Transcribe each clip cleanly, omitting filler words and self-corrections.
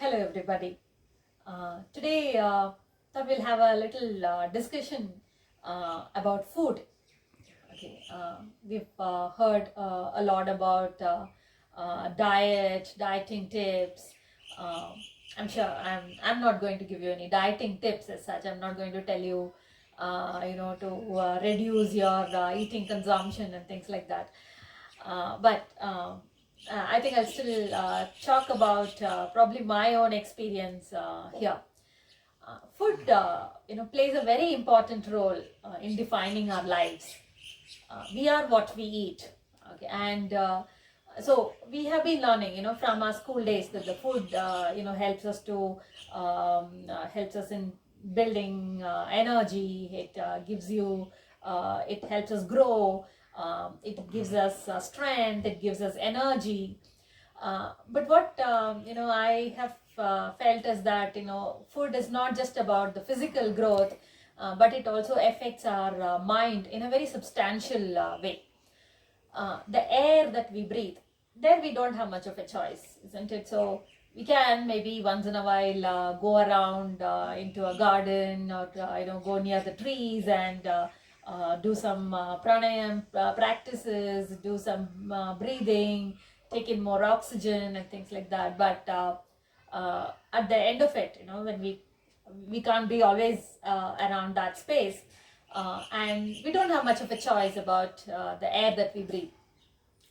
Hello, everybody. Today, thought we'll have a little discussion about food. Okay, we've heard a lot about dieting tips. Uh, I'm sure I'm not going to give you any dieting tips as such. I'm not going to tell you, to reduce your eating consumption and things like that. But I think I'll still talk about probably my own experience here. Food, plays a very important role in defining our lives. We are what we eat. Okay, and so we have been learning, from our school days that the food, helps us to helps us in building energy. It gives you, it helps us grow. It gives us strength. It gives us energy. But what I have felt is that food is not just about the physical growth, but it also affects our mind in a very substantial way. The air that we breathe, there we don't have much of a choice, isn't it? So we can maybe once in a while go around into a garden, or go near the trees and do some pranayam practices, do some breathing, take in more oxygen and things like that. But at the end of it, when we can't be always around that space, and we don't have much of a choice about the air that we breathe.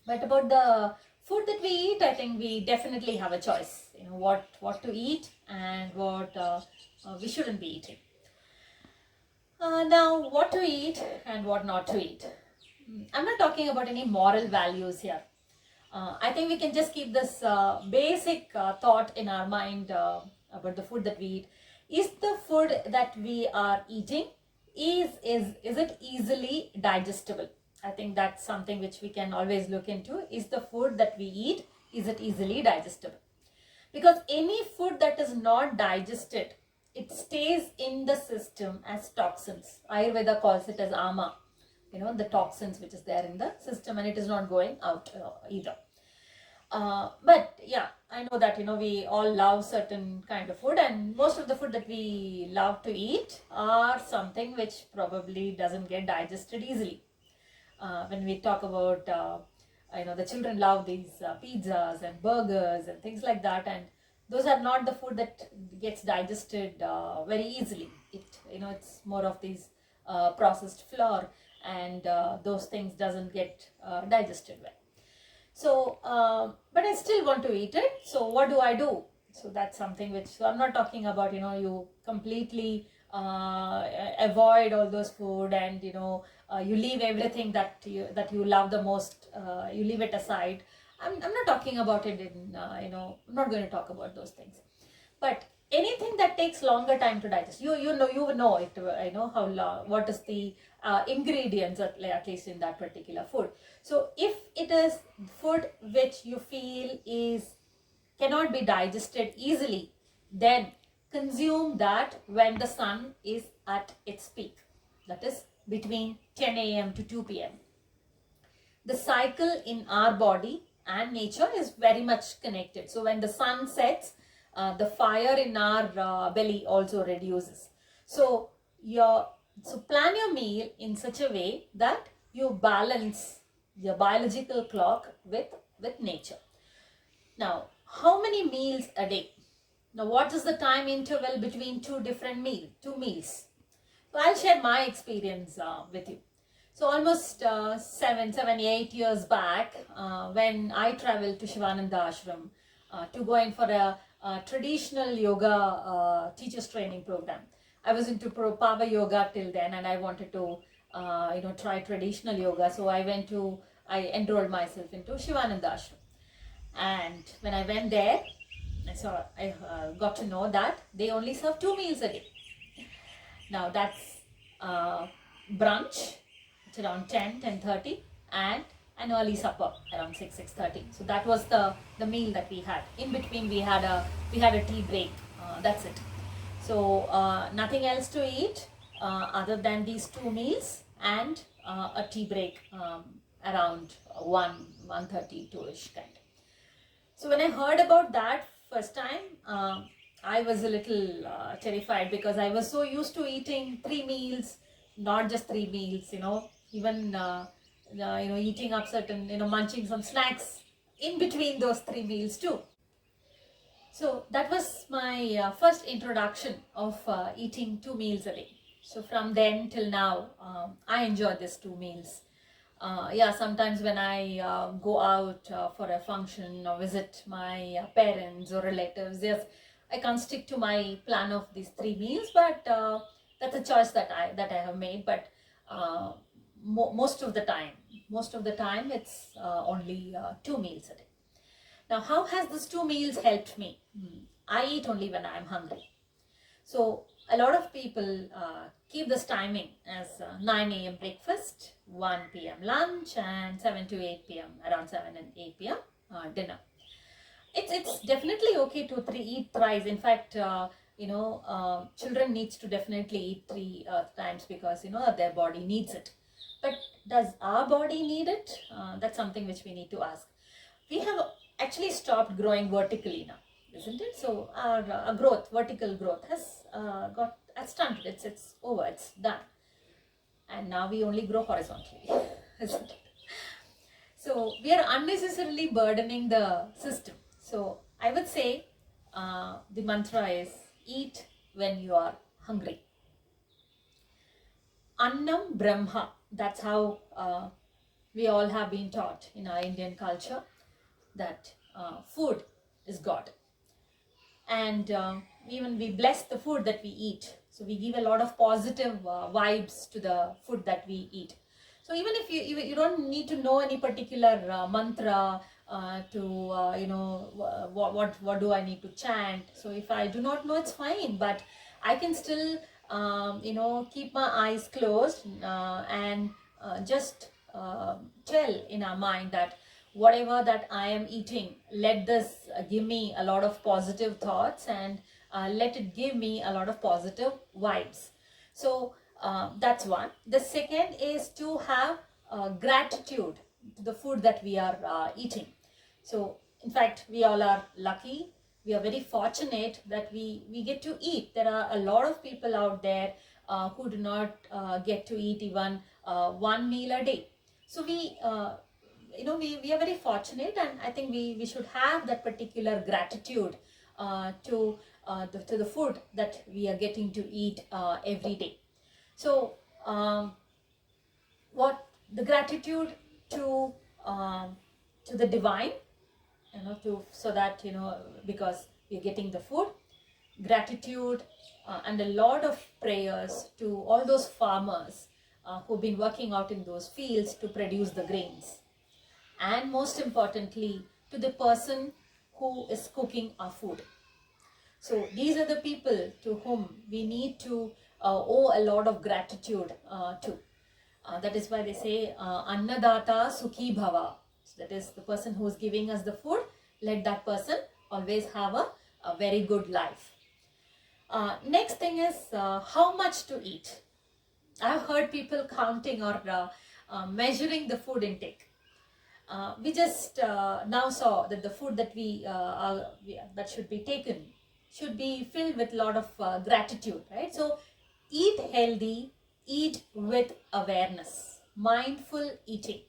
But about the food that we eat, I think we definitely have a choice. What to eat and what we shouldn't be eating. Now, what to eat and what not to eat. I'm not talking about any moral values here. I think we can just keep this basic thought in our mind about the food that we eat. Is the food that we are eating, is it easily digestible? I think that's something which we can always look into. Is the food that we eat, is it easily digestible? Because any food that is not digested, it stays in the system as toxins. Ayurveda calls it as ama, the toxins which is there in the system, and it is not going out either. But yeah, I know that we all love certain kind of food, and most of the food that we love to eat are something which probably doesn't get digested easily. When we talk about the children love these pizzas and burgers and things like that, and those are not the food that gets digested very easily. It's more of these processed flour, and those things doesn't get digested well. So but I still want to eat it. So what do I do? So that's something which, so I'm not talking about you completely avoid all those food, and you leave everything that you love the most, you leave it aside. I'm not talking about it in I'm not going to talk about those things. But anything that takes longer time to digest, you know it, how long, what is the ingredients at least in that particular food. So if it is food which you feel cannot be digested easily, then consume that when the sun is at its peak, that is between 10 a.m. to 2 p.m. The cycle in our body and nature is very much connected. So when the sun sets, the fire in our belly also reduces. So plan your meal in such a way that you balance your biological clock with nature. Now, how many meals a day? Now, what is the time interval between two meals? So I'll share my experience with you. So almost 8 years back, when I traveled to Shivananda Ashram to go in for a traditional yoga teachers training program. I was into power yoga till then, and I wanted to try traditional yoga. So I enrolled myself into Shivananda Ashram. And when I went there, I got to know that they only serve 2 meals a day. Now that's brunch, it's around 10:30, and an early supper around 6:30. So that was the meal that we had. In between we had a tea break. That's it. So nothing else to eat other than these 2 meals and a tea break around 1:30, 2ish kind. So when I heard about that, first time, I was a little terrified because I was so used to eating 3 meals, not just 3 meals, even eating up certain, munching some snacks in between those 3 meals too. So that was my first introduction of eating 2 meals a day. So from then till now, I enjoy these 2 meals. Yeah, sometimes when I go out for a function or visit my parents or relatives, yes, I can't stick to my plan of these 3 meals, but that's a choice that I have made. But most of the time, it's only 2 meals a day. Now, how has this 2 meals helped me? I eat only when I am hungry. So a lot of people keep this timing as 9 a.m. breakfast, 1 p.m. lunch, and 7 to 8 p.m. around 7 and 8 p.m. Dinner. It's definitely okay to eat thrice. In fact, children needs to definitely eat 3 times because their body needs it. But does our body need it? That's something which we need to ask. We have actually stopped growing vertically now, isn't it? So our vertical growth has stunted. It's over. It's done. And now we only grow horizontally, isn't it? So we are unnecessarily burdening the system. So I would say the mantra is eat when you are hungry. Annam Brahma. That's how we all have been taught in our Indian culture, that food is God. And even we bless the food that we eat. So we give a lot of positive vibes to the food that we eat. So even if you don't need to know any particular mantra what do I need to chant. So if I do not know, it's fine, but I can still keep my eyes closed and just tell in our mind that whatever that I am eating, let this give me a lot of positive thoughts and let it give me a lot of positive vibes. So that's one. The second is to have gratitude to the food that we are eating. So in fact, we all are lucky. We are very fortunate that we get to eat. There are a lot of people out there who do not get to eat even 1 meal a day. So we are very fortunate, and I think we should have that particular gratitude to the food that we are getting to eat every day. So what the gratitude to the divine, so that because we are getting the food, gratitude and a lot of prayers to all those farmers who've been working out in those fields to produce the grains, and most importantly to the person who is cooking our food. So these are the people to whom we need to owe a lot of gratitude to. That is why they say Annadata Sukhi Bhava. So that is the person who is giving us the food. Let that person always have a very good life. Next thing is how much to eat. I've heard people counting or measuring the food intake. We just now saw that the food that that should be taken should be filled with a lot of gratitude, right? So eat healthy, eat with awareness, mindful eating.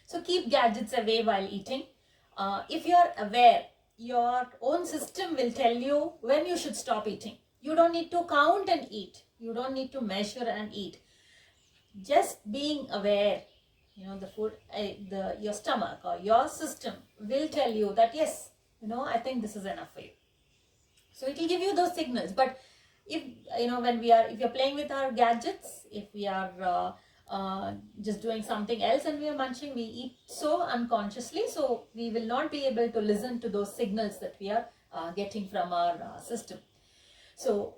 So keep gadgets away while eating. If you are aware, your own system will tell you when you should stop eating. You don't need to count and eat. You don't need to measure and eat. Just being aware, the food, your stomach or your system will tell you that yes, I think this is enough for you. So it will give you those signals. But if if you're playing with our gadgets, if we are just doing something else and we are munching, we eat so unconsciously, so we will not be able to listen to those signals that we are getting from our system. So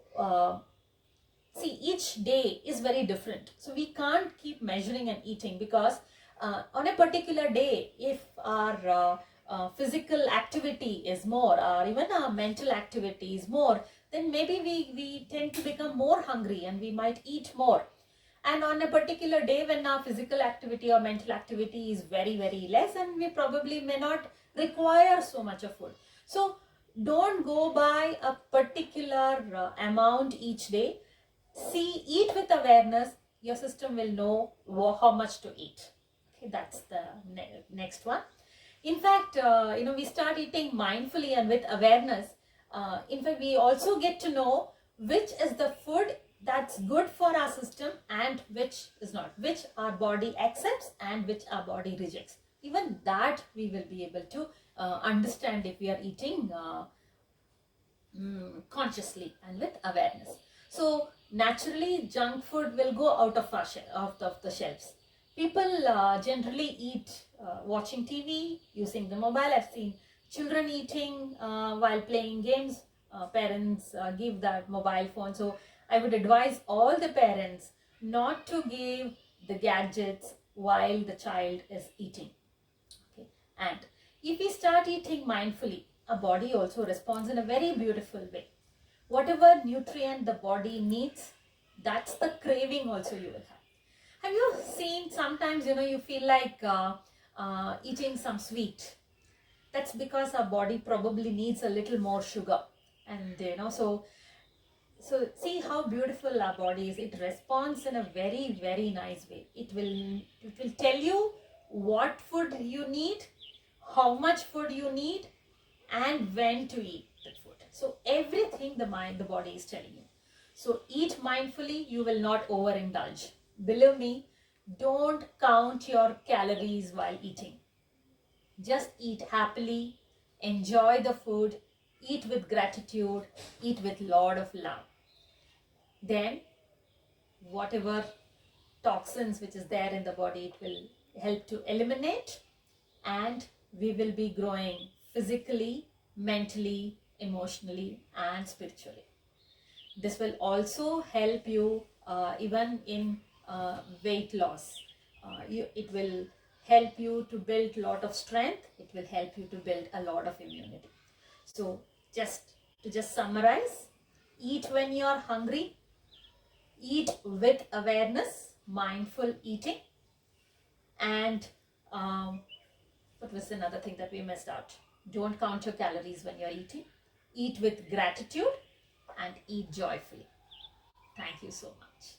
see, each day is very different, so we can't keep measuring and eating, because on a particular day, if our physical activity is more, or even our mental activity is more, then maybe we tend to become more hungry and we might eat more. And on a particular day when our physical activity or mental activity is very, very less, and we probably may not require so much of food. So Don't go by a particular amount each day. See, eat with awareness. Your system will know how much to eat. Okay, that's the next one. In fact, we start eating mindfully and with awareness. In fact, we also get to know which is the food that's good for our system and which is not, which our body accepts and which our body rejects. Even that we will be able to understand if we are eating consciously and with awareness. So naturally, junk food will go out of the shelves. People generally eat watching TV, using the mobile. I've seen children eating while playing games. Parents give that mobile phone. So I would advise all the parents not to give the gadgets while the child is eating. Okay. And if we start eating mindfully, our body also responds in a very beautiful way. Whatever nutrient the body needs, that's the craving also you will have. Have you seen sometimes, you feel like eating some sweet? That's because our body probably needs a little more sugar. And, so see how beautiful our body is. It responds in a very, very nice way. It will tell you what food you need, how much food you need, and when to eat that food. So everything the body is telling you. So eat mindfully, you will not overindulge. Believe me, don't count your calories while eating. Just eat happily, enjoy the food, eat with gratitude, eat with lot of love. Then whatever toxins which is there in the body, it will help to eliminate, and we will be growing physically, mentally, emotionally, and spiritually. This will also help you even in weight loss. It will help you to build a lot of strength. It will help you to build a lot of immunity. So just summarize, eat when you are hungry, eat with awareness, mindful eating, and what was another thing that we missed out? Don't count your calories when you're eating. Eat with gratitude and eat joyfully. Thank you so much.